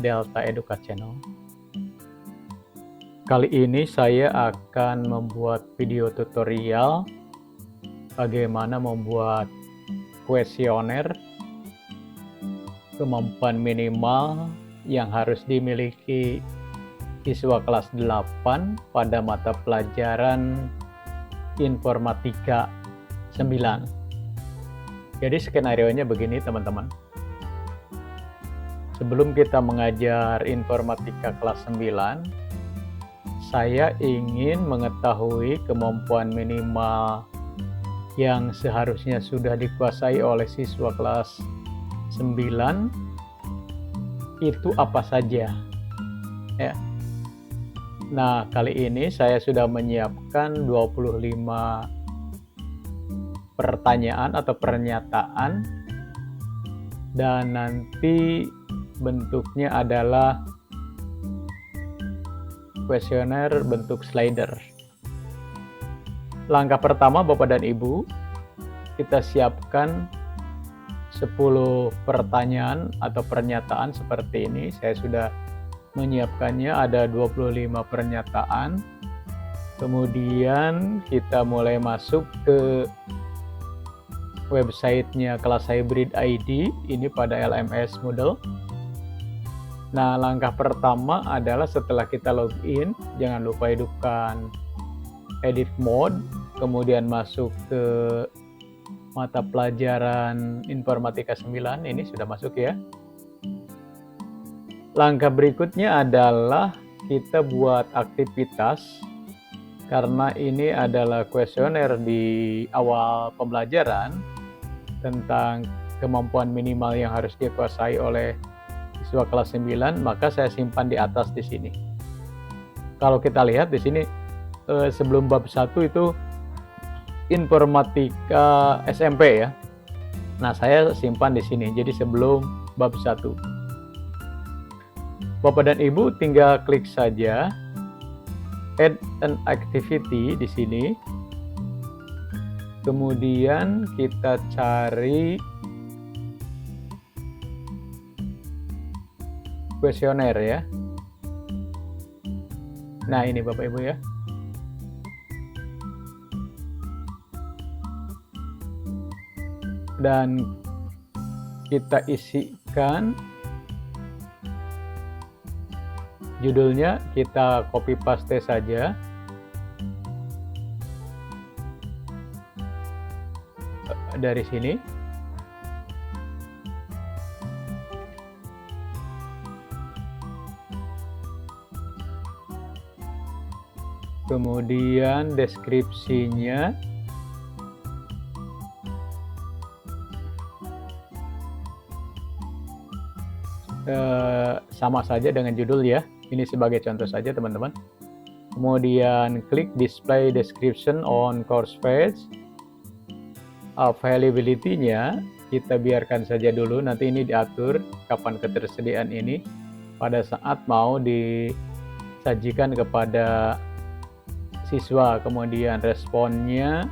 Delta Educa Channel. Kali ini saya akan membuat video tutorial bagaimana membuat kuesioner kemampuan minimal yang harus dimiliki siswa kelas 8 pada mata pelajaran Informatika 9. Jadi skenarionya begini teman-teman. Sebelum kita mengajar Informatika kelas 9, saya ingin mengetahui kemampuan minimal yang seharusnya sudah dikuasai oleh siswa kelas 9 itu apa saja ya. Nah, kali ini saya sudah menyiapkan 25 pertanyaan atau pernyataan, dan nanti bentuknya adalah kuesioner bentuk slider. Langkah pertama Bapak dan Ibu, kita siapkan 10 pertanyaan atau pernyataan seperti ini. Saya sudah menyiapkannya, ada 25 pernyataan. Kemudian kita mulai masuk ke websitenya kelas hybrid ID ini pada LMS Moodle. Nah, langkah pertama adalah setelah kita login, jangan lupa hidupkan edit mode, kemudian masuk ke mata pelajaran Informatika 9, ini sudah masuk ya. Langkah berikutnya adalah kita buat aktivitas, karena ini adalah kuesioner di awal pembelajaran tentang kemampuan minimal yang harus dikuasai oleh siswa kelas 9, maka saya simpan di atas di sini. Kalau kita lihat di sini sebelum bab 1 itu Informatika SMP ya. Nah, saya simpan di sini. Jadi sebelum bab 1. Bapak dan Ibu tinggal klik saja add an activity di sini. Kemudian kita cari kuesioner ya. Nah, ini Bapak Ibu ya. Dan kita isikan judulnya, kita copy paste saja. Dari sini. Kemudian deskripsinya. Sama saja dengan judul ya. Ini sebagai contoh saja teman-teman. Kemudian klik display description on course page. Availability-nya kita biarkan saja dulu, nanti ini diatur kapan ketersediaan ini pada saat mau disajikan kepada siswa. Kemudian responnya,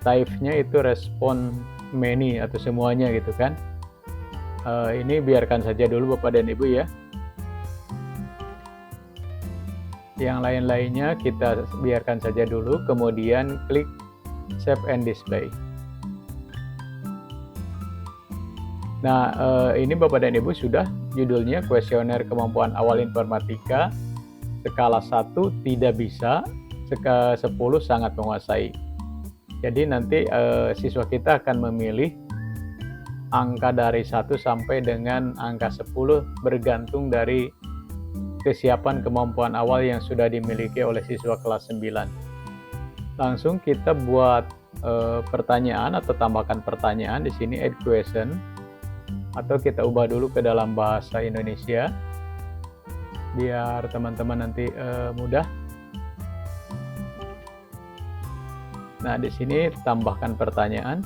type-nya itu respon many atau semuanya gitu kan. Ini biarkan saja dulu Bapak dan Ibu ya. Yang lain-lainnya kita biarkan saja dulu, kemudian klik save and display. Nah, ini Bapak dan Ibu sudah judulnya kuesioner kemampuan awal informatika skala 1 tidak bisa, skala 10 sangat menguasai. Jadi nanti siswa kita akan memilih angka dari 1 sampai dengan angka 10 bergantung dari kesiapan kemampuan awal yang sudah dimiliki oleh siswa kelas 9. Langsung kita buat pertanyaan atau tambahkan pertanyaan di sini, add question, atau kita ubah dulu ke dalam bahasa Indonesia biar teman-teman nanti mudah. Nah, di sini tambahkan pertanyaan.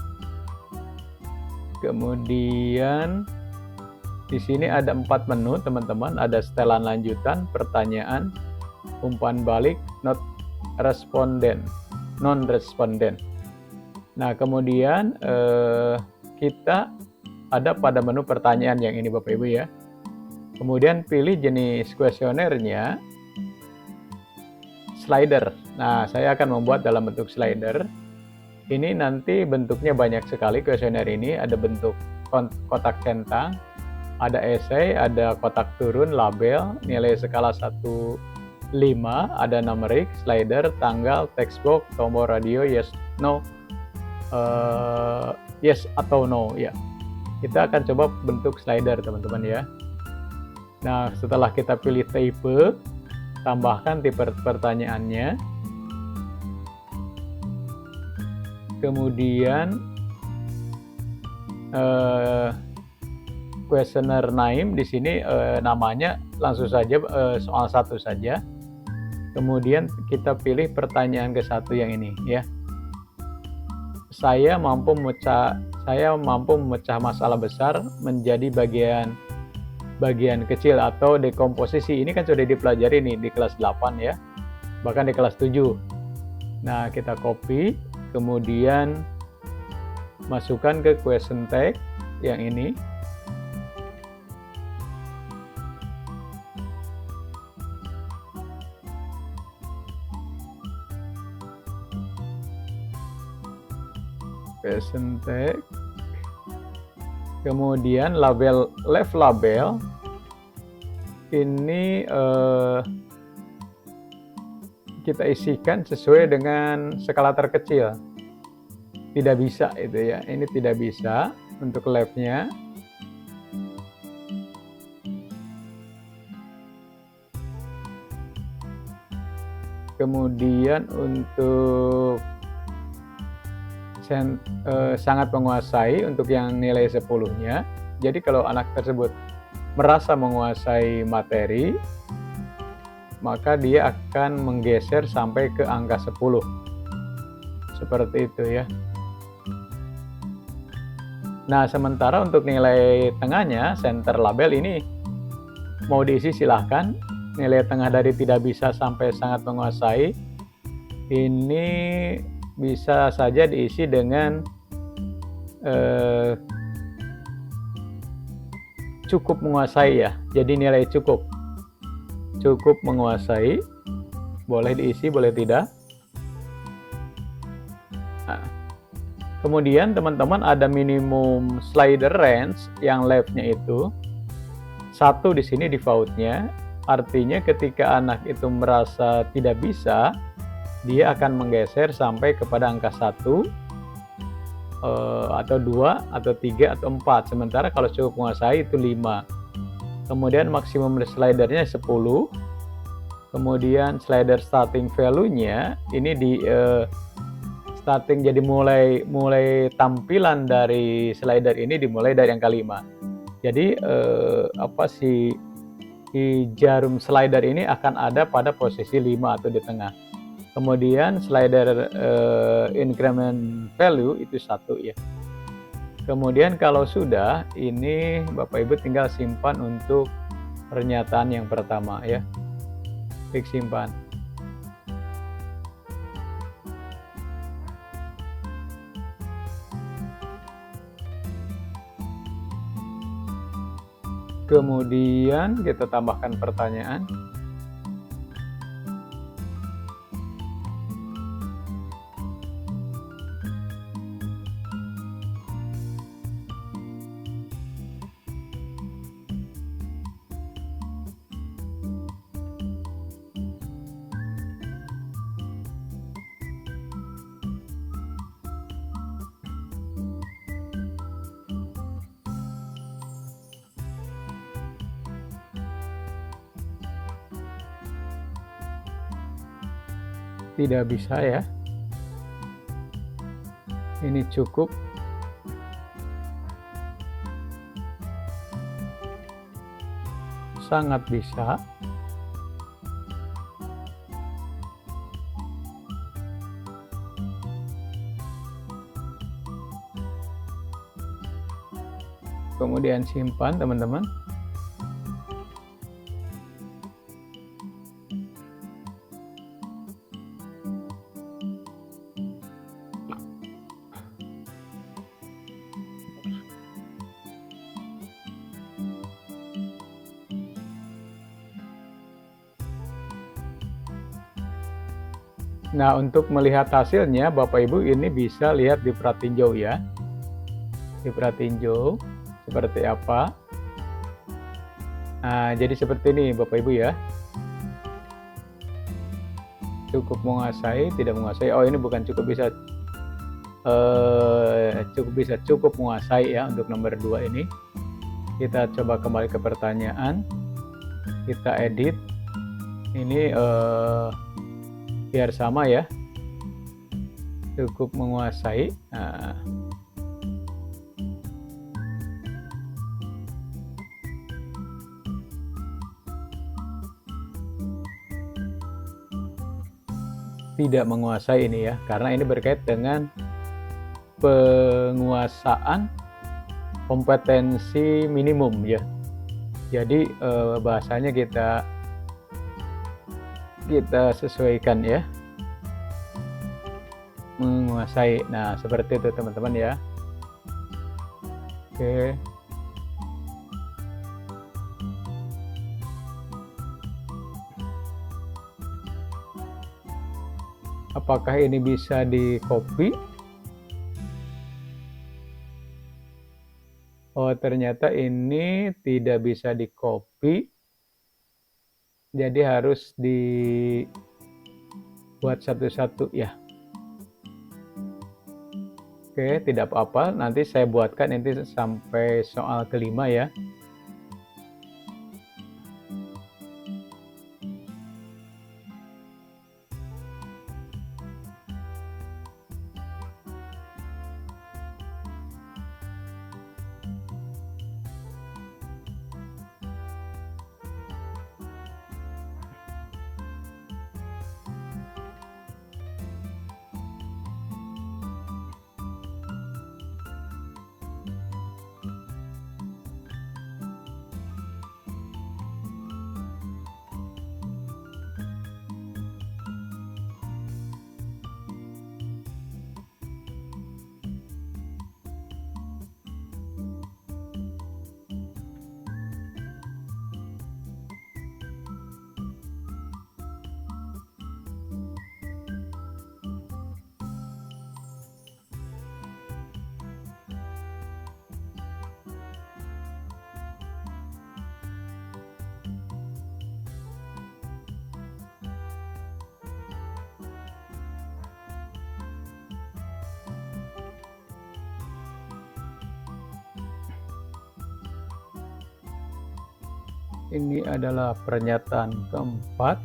Kemudian di sini ada 4 menu teman-teman, ada setelan lanjutan, pertanyaan, umpan balik, non responden. Nah, kemudian kita ada pada menu pertanyaan yang ini Bapak Ibu ya. Kemudian pilih jenis kuesionernya, slider. Nah, saya akan membuat dalam bentuk slider. Ini nanti bentuknya banyak sekali kuesioner ini, ada bentuk kotak centang, ada esai, ada kotak turun, label, nilai skala 1-5, ada numerik, slider, tanggal, text box, tombol radio, yes, no, yes atau no ya. Kita akan coba bentuk slider teman-teman ya. Nah, setelah kita pilih tipe, tambahkan tipe pertanyaannya. Kemudian questionnaire name di sini namanya langsung saja soal 1 saja. Kemudian kita pilih pertanyaan ke-1 yang ini ya. Saya mampu memecah masalah besar menjadi bagian kecil atau dekomposisi. Ini kan sudah dipelajari nih di kelas 8 ya. Bahkan di kelas 7. Nah, kita copy, kemudian masukkan ke question tag yang ini. Question tag. Kemudian left label ini kita isikan sesuai dengan skala terkecil. Tidak bisa itu ya, ini tidak bisa untuk left-nya. Kemudian untuk sangat menguasai untuk yang nilai 10-nya. Jadi kalau anak tersebut merasa menguasai materi, maka dia akan menggeser sampai ke angka 10. Seperti itu ya. Nah, sementara untuk nilai tengahnya, center label ini mau diisi silahkan. Nilai tengah dari tidak bisa sampai sangat menguasai ini bisa saja diisi dengan cukup menguasai ya. Jadi nilai cukup menguasai, boleh diisi, boleh tidak. Nah, kemudian teman-teman ada minimum slider range yang left-nya itu 1 di sini default-nya. Artinya ketika anak itu merasa tidak bisa, dia akan menggeser sampai kepada angka 1 atau 2 atau 3 atau 4. Sementara kalau cukup menguasai itu 5. Kemudian maksimum slidernya 10. Kemudian slider starting value-nya ini di starting, jadi mulai tampilan dari slider ini dimulai dari angka 5. Jadi jarum slider ini akan ada pada posisi 5 atau di tengah. Kemudian slider increment value itu 1 ya. Kemudian kalau sudah, ini Bapak Ibu tinggal simpan untuk pernyataan yang pertama ya. Klik simpan. Kemudian kita tambahkan pertanyaan. Tidak bisa ya. Ini cukup. Sangat bisa. Kemudian simpan teman-teman. Nah, untuk melihat hasilnya, Bapak Ibu ini bisa lihat di pratinjau ya. Di pratinjau seperti apa. Nah, jadi seperti ini Bapak Ibu ya. Cukup menguasai, tidak menguasai. Oh, ini bukan cukup bisa. Cukup menguasai ya untuk nomor 2 ini. Kita coba kembali ke pertanyaan. Kita edit. Ini biar sama ya. Cukup menguasai. Nah, tidak menguasai ini ya, karena ini berkait dengan penguasaan kompetensi minimum ya. Jadi bahasanya kita sesuaikan ya, menguasai. Nah, seperti itu teman-teman ya. Oke. Apakah ini bisa di copy? Oh, ternyata ini tidak bisa di copy. Jadi harus dibuat satu-satu ya. Oke, tidak apa-apa. Nanti saya buatkan nanti sampai soal kelima ya. Ini adalah pernyataan keempat.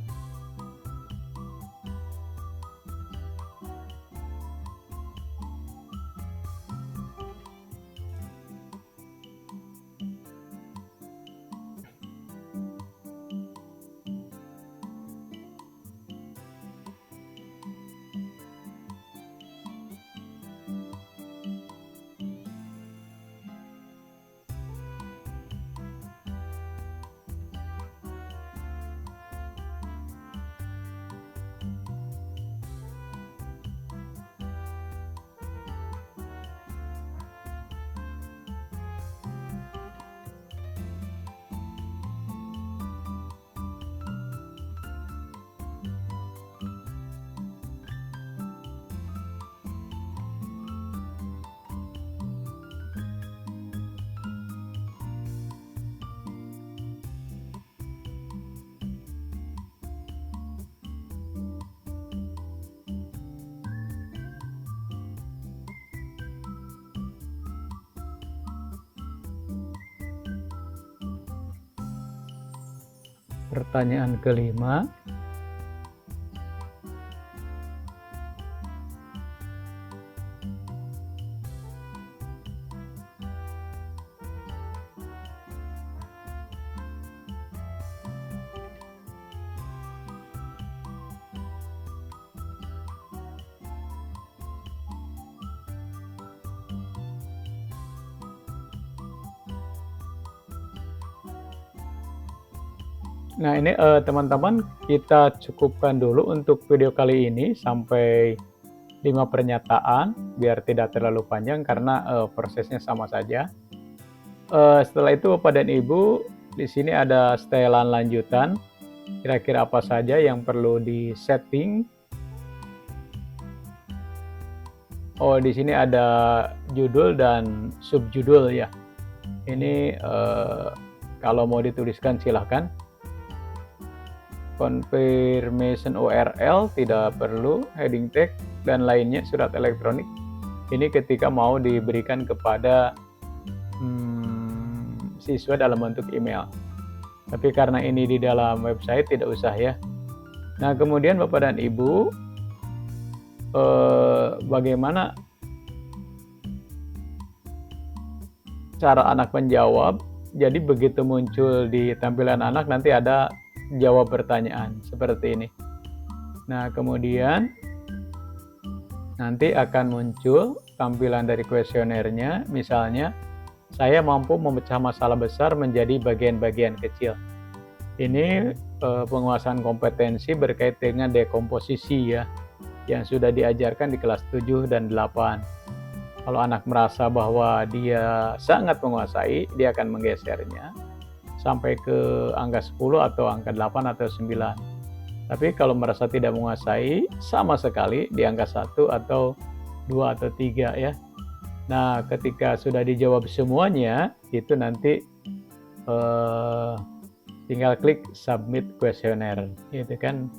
Pertanyaan kelima. Nah, ini teman-teman, kita cukupkan dulu untuk video kali ini sampai 5 pernyataan biar tidak terlalu panjang karena prosesnya sama saja. Setelah itu Bapak dan Ibu, di sini ada setelan lanjutan. Kira-kira apa saja yang perlu di-setting Oh, di sini ada judul dan subjudul ya. Ini kalau mau dituliskan silahkan. Confirmation URL tidak perlu, heading tag dan lainnya surat elektronik. Ini ketika mau diberikan kepada siswa dalam bentuk email. Tapi karena ini di dalam website tidak usah ya. Nah, kemudian Bapak dan Ibu, bagaimana cara anak menjawab? Jadi begitu muncul di tampilan anak nanti ada jawab pertanyaan seperti ini. Nah, kemudian nanti akan muncul tampilan dari kuesionernya, misalnya saya mampu memecah masalah besar menjadi bagian-bagian kecil. Ini penguasaan kompetensi berkait dengan dekomposisi ya, yang sudah diajarkan di kelas 7 dan 8. Kalau anak merasa bahwa dia sangat menguasai, dia akan menggesernya sampai ke angka 10 atau angka 8 atau 9. Tapi kalau merasa tidak menguasai sama sekali di angka 1 atau 2 atau 3 ya. Nah, ketika sudah dijawab semuanya, itu nanti tinggal klik submit questionnaire gitu kan.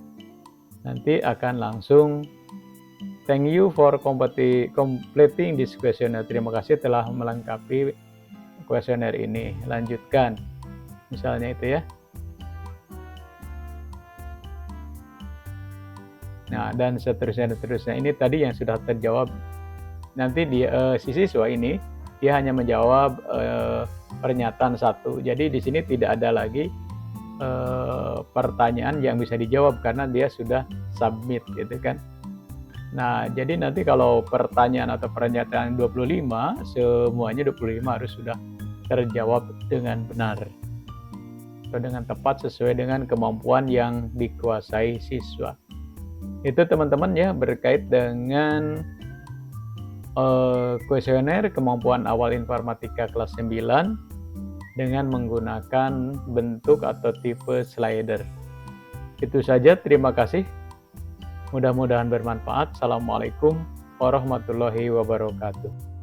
Nanti akan langsung thank you for completing this questionnaire. Terima kasih telah melengkapi kuesioner ini. Lanjutkan. Misalnya itu ya. Nah, dan seterusnya. Ini tadi yang sudah terjawab. Nanti si siswa ini dia hanya menjawab pernyataan satu. Jadi di sini tidak ada lagi pertanyaan yang bisa dijawab karena dia sudah submit gitu kan. Nah, jadi nanti kalau pertanyaan atau pernyataan 25, semuanya 25 harus sudah terjawab dengan benar atau dengan tepat sesuai dengan kemampuan yang dikuasai siswa. Itu teman-teman ya berkait dengan kuesioner kemampuan awal informatika kelas 9 dengan menggunakan bentuk atau tipe slider. Itu saja, terima kasih. Mudah-mudahan bermanfaat. Assalamualaikum warahmatullahi wabarakatuh.